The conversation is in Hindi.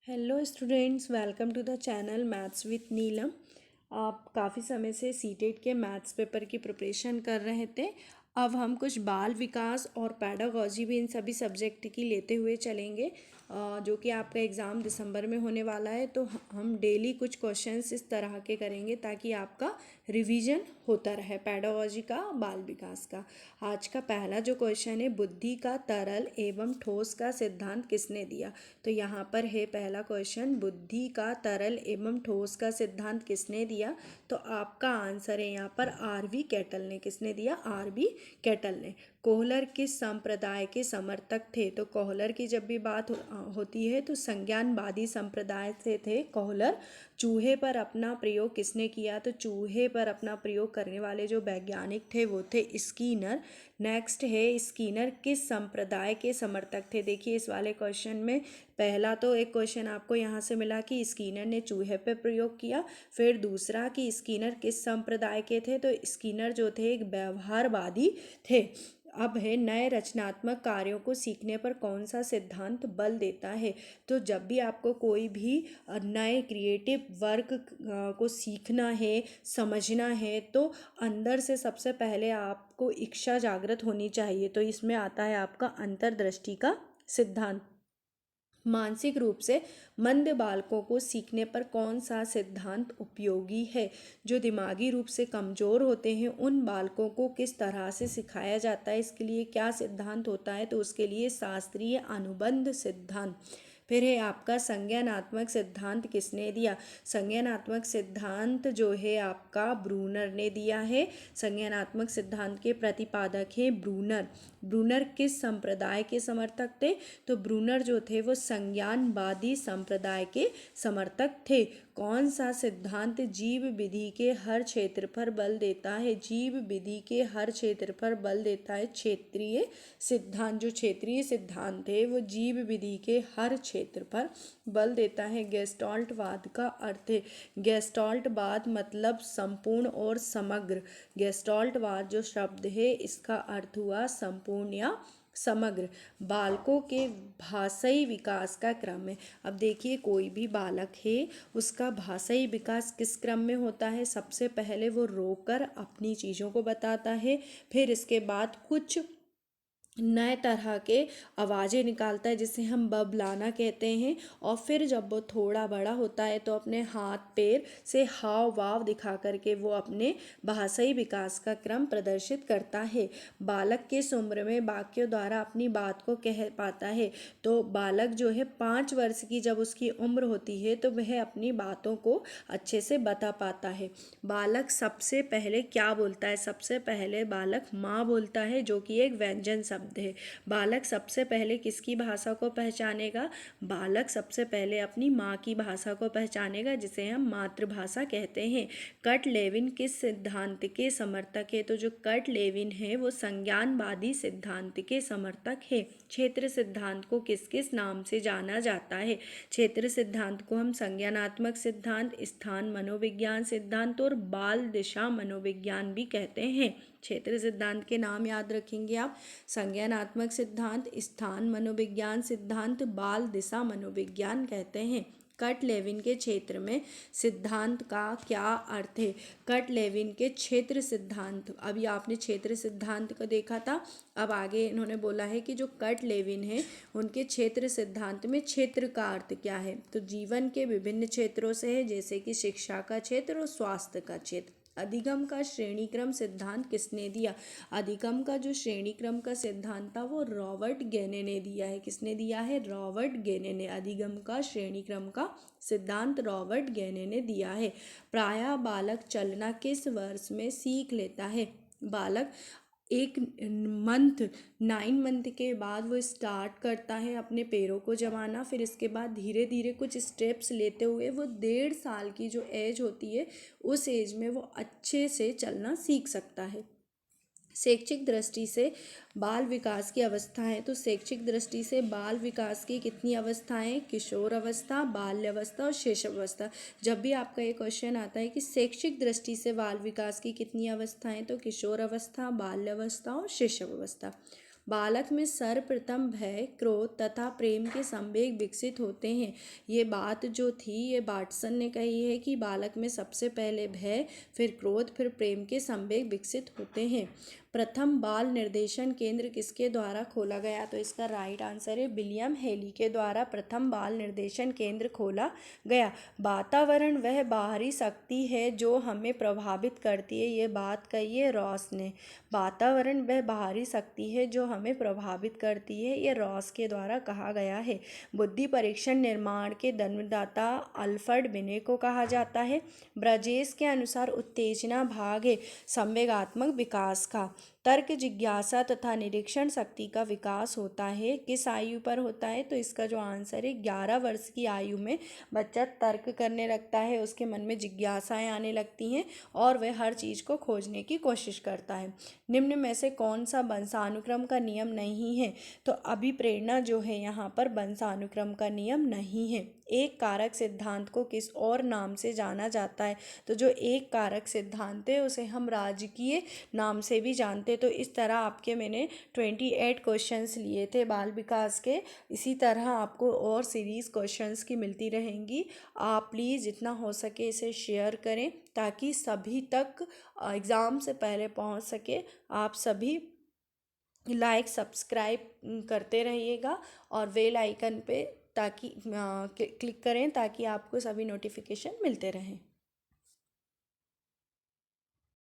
Hello students, welcome to the channel maths with Neelam. आप काफ़ी समय से सीटेट के मैथ्स पेपर की प्रिपरेशन कर रहे थे। अब हम कुछ बाल विकास और पैडागॉजी भी इन सभी सब्जेक्ट की लेते हुए चलेंगे, जो कि आपका एग्ज़ाम दिसंबर में होने वाला है। तो हम डेली कुछ क्वेश्चंस इस तरह के करेंगे ताकि आपका रिवीजन होता रहे पैडागॉजी का, बाल विकास का। आज का पहला जो क्वेश्चन है, बुद्धि का तरल एवं ठोस का सिद्धांत किसने दिया। तो यहाँ पर है पहला क्वेश्चन, बुद्धि का तरल एवं ठोस का सिद्धांत किसने दिया। तो आपका आंसर है यहाँ पर आर.वी. केटल ने। किसने दिया? आर.वी. केटल ने। कोहलर किस संप्रदाय के समर्थक थे। तो कोहलर की जब भी बात होती है तो संज्ञानवादी संप्रदाय से थे कोहलर। चूहे पर अपना प्रयोग किसने किया। तो चूहे पर अपना प्रयोग करने वाले जो वैज्ञानिक थे वो थे स्कीनर। नेक्स्ट है, स्कीनर किस संप्रदाय के समर्थक थे। देखिए इस वाले क्वेश्चन में पहला तो एक क्वेश्चन आपको यहाँ से मिला कि स्कीनर ने चूहे पर प्रयोग किया। फिर दूसरा कि स्कीनर किस संप्रदाय के थे। तो स्कीनर जो थे एक व्यवहारवादी थे। अब है, नए रचनात्मक कार्यों को सीखने पर कौन सा सिद्धांत बल देता है। तो जब भी आपको कोई भी नए क्रिएटिव वर्क को सीखना है, समझना है, तो अंदर से सबसे पहले आपको इच्छा जागृत होनी चाहिए। तो इसमें आता है आपका अंतर्दृष्टि का सिद्धांत। मानसिक रूप से मंद बालकों को सीखने पर कौन सा सिद्धांत उपयोगी है। जो दिमागी रूप से कमज़ोर होते हैं उन बालकों को किस तरह से सिखाया जाता है, इसके लिए क्या सिद्धांत होता है। तो उसके लिए शास्त्रीय अनुबंध सिद्धांत। फिर है आपका संज्ञानात्मक सिद्धांत किसने दिया। संज्ञानात्मक सिद्धांत जो है आपका ब्रूनर ने दिया है। संज्ञानात्मक सिद्धांत के प्रतिपादक हैं ब्रूनर। ब्रूनर किस संप्रदाय के समर्थक थे। तो ब्रूनर जो थे वो संज्ञानवादी संप्रदाय के समर्थक थे। कौन सा सिद्धांत जीव विधि के हर क्षेत्र पर बल देता है। जीव विधि के हर क्षेत्र पर बल देता है क्षेत्रीय सिद्धांत। जो क्षेत्रीय सिद्धांत है वो जीव विधि के हर क्षेत्र पर बल देता है। गेस्टाल्टवाद का अर्थ है, गेस्टाल्टवाद मतलब संपूर्ण और समग्र। गेस्टाल्टवाद जो शब्द है इसका अर्थ हुआ संपूर्ण या समग्र। बालकों के भाषाई विकास का क्रम है। अब देखिए कोई भी बालक है उसका भाषाई विकास किस क्रम में होता है। सबसे पहले वो रोकर अपनी चीज़ों को बताता है, फिर इसके बाद कुछ नए तरह के आवाज़ें निकालता है जिसे हम बबलाना कहते हैं। और फिर जब वो थोड़ा बड़ा होता है तो अपने हाथ पैर से हाव भाव दिखा करके वो अपने भाषाई विकास का क्रम प्रदर्शित करता है। बालक किस उम्र में वाक्यों द्वारा अपनी बात को कह पाता है। तो बालक जो है 5 वर्ष की जब उसकी उम्र होती है तो वह अपनी बातों को अच्छे से बता पाता है। बालक सबसे पहले क्या बोलता है। सबसे पहले बालक माँ बोलता है, जो कि एक व्यंजन शब्द है। बालक सबसे पहले किसकी भाषा को पहचानेगा। बालक सबसे पहले अपनी माँ की भाषा को पहचानेगा, जिसे हम मातृभाषा कहते हैं। कर्ट लेविन किस सिद्धांत के समर्थक है। तो जो कर्ट लेविन है वो संज्ञानवादी सिद्धांत के समर्थक है। क्षेत्र सिद्धांत को किस किस नाम से जाना जाता है। क्षेत्र सिद्धांत को हम संज्ञानात्मक सिद्धांत, स्थान मनोविज्ञान सिद्धांत और बाल दिशा मनोविज्ञान भी कहते हैं। क्षेत्र सिद्धांत के नाम याद रखेंगे आप, संज्ञानात्मक सिद्धांत, स्थान मनोविज्ञान सिद्धांत, बाल दिशा मनोविज्ञान कहते हैं। कर्ट लेविन के क्षेत्र में सिद्धांत का क्या अर्थ है। कर्ट लेविन के क्षेत्र सिद्धांत, अभी आपने क्षेत्र सिद्धांत को देखा था, अब आगे इन्होंने बोला है कि जो कर्ट लेविन है उनके क्षेत्र सिद्धांत में क्षेत्र का अर्थ क्या है। तो जीवन के विभिन्न क्षेत्रों से है, जैसे कि शिक्षा का क्षेत्र और स्वास्थ्य का क्षेत्र। अधिगम का श्रेणी क्रम सिद्धांत किसने दिया। अधिगम का जो श्रेणी क्रम का सिद्धांत था वो रॉबर्ट गेने ने दिया है। किसने दिया है? रॉबर्ट गेने ने। अधिगम का श्रेणी क्रम का सिद्धांत रॉबर्ट गेने ने दिया है। प्रायः बालक चलना किस वर्ष में सीख लेता है। बालक एक मंथ 9 मंथ के बाद वो स्टार्ट करता है अपने पैरों को जमाना। फिर इसके बाद धीरे धीरे कुछ स्टेप्स लेते हुए वो 1.5 साल की जो एज होती है उस एज में वो अच्छे से चलना सीख सकता है। शैक्षिक दृष्टि से बाल विकास की अवस्थाएं। तो शैक्षिक दृष्टि से बाल विकास की कितनी अवस्थाएं? किशोर अवस्था, बाल्यावस्था और शैशवावस्था। जब भी आपका ये क्वेश्चन आता है कि शैक्षिक दृष्टि से बाल विकास की कितनी अवस्थाएं, तो किशोर अवस्था, बाल्यावस्था और शैशवावस्था। बालक में सर्वप्रथम भय, क्रोध तथा प्रेम के संवेग विकसित होते हैं। ये बात जो थी ये बाटसन ने कही है कि बालक में सबसे पहले भय, फिर क्रोध, फिर प्रेम के संवेग विकसित होते हैं। प्रथम बाल निर्देशन केंद्र किसके द्वारा खोला गया? तो इसका राइट आंसर है विलियम हेली के द्वारा प्रथम बाल निर्देशन केंद्र खोला गया। वातावरण वह बाहरी शक्ति है जो हमें प्रभावित करती है, ये बात कही है रॉस ने। वातावरण वह बाहरी शक्ति है जो हमें प्रभावित करती है, ये रॉस के द्वारा कहा गया है। बुद्धि परीक्षण निर्माण के जन्मदाता अल्फ्रेड बिने को कहा जाता है। ब्रजेश के अनुसार उत्तेजना भाग है संवेगात्मक विकास का। तर्क, जिज्ञासा तथा निरीक्षण शक्ति का विकास होता है किस आयु पर होता है? तो इसका जो आंसर है 11 वर्ष की आयु में बच्चा तर्क करने लगता है, उसके मन में जिज्ञासाएं आने लगती हैं और वह हर चीज़ को खोजने की कोशिश करता है। निम्न में से कौन सा वंशानुक्रम का नियम नहीं है? तो अभिप्रेरणा जो है यहाँ पर वंशानुक्रम का नियम नहीं है। एक कारक सिद्धांत को किस और नाम से जाना जाता है? तो जो एक कारक सिद्धांत है उसे हम राजकीय नाम से भी जानते। तो इस तरह आपके मैंने 28 क्वेश्चंस लिए थे बाल विकास के। इसी तरह आपको और सीरीज़ क्वेश्चंस की मिलती रहेंगी। आप प्लीज़ जितना हो सके इसे शेयर करें ताकि सभी तक एग्ज़ाम से पहले पहुंच सके। आप सभी लाइक सब्सक्राइब करते रहिएगा और बेल आइकन पे ताकि क्लिक करें ताकि आपको सभी नोटिफिकेशन मिलते रहें।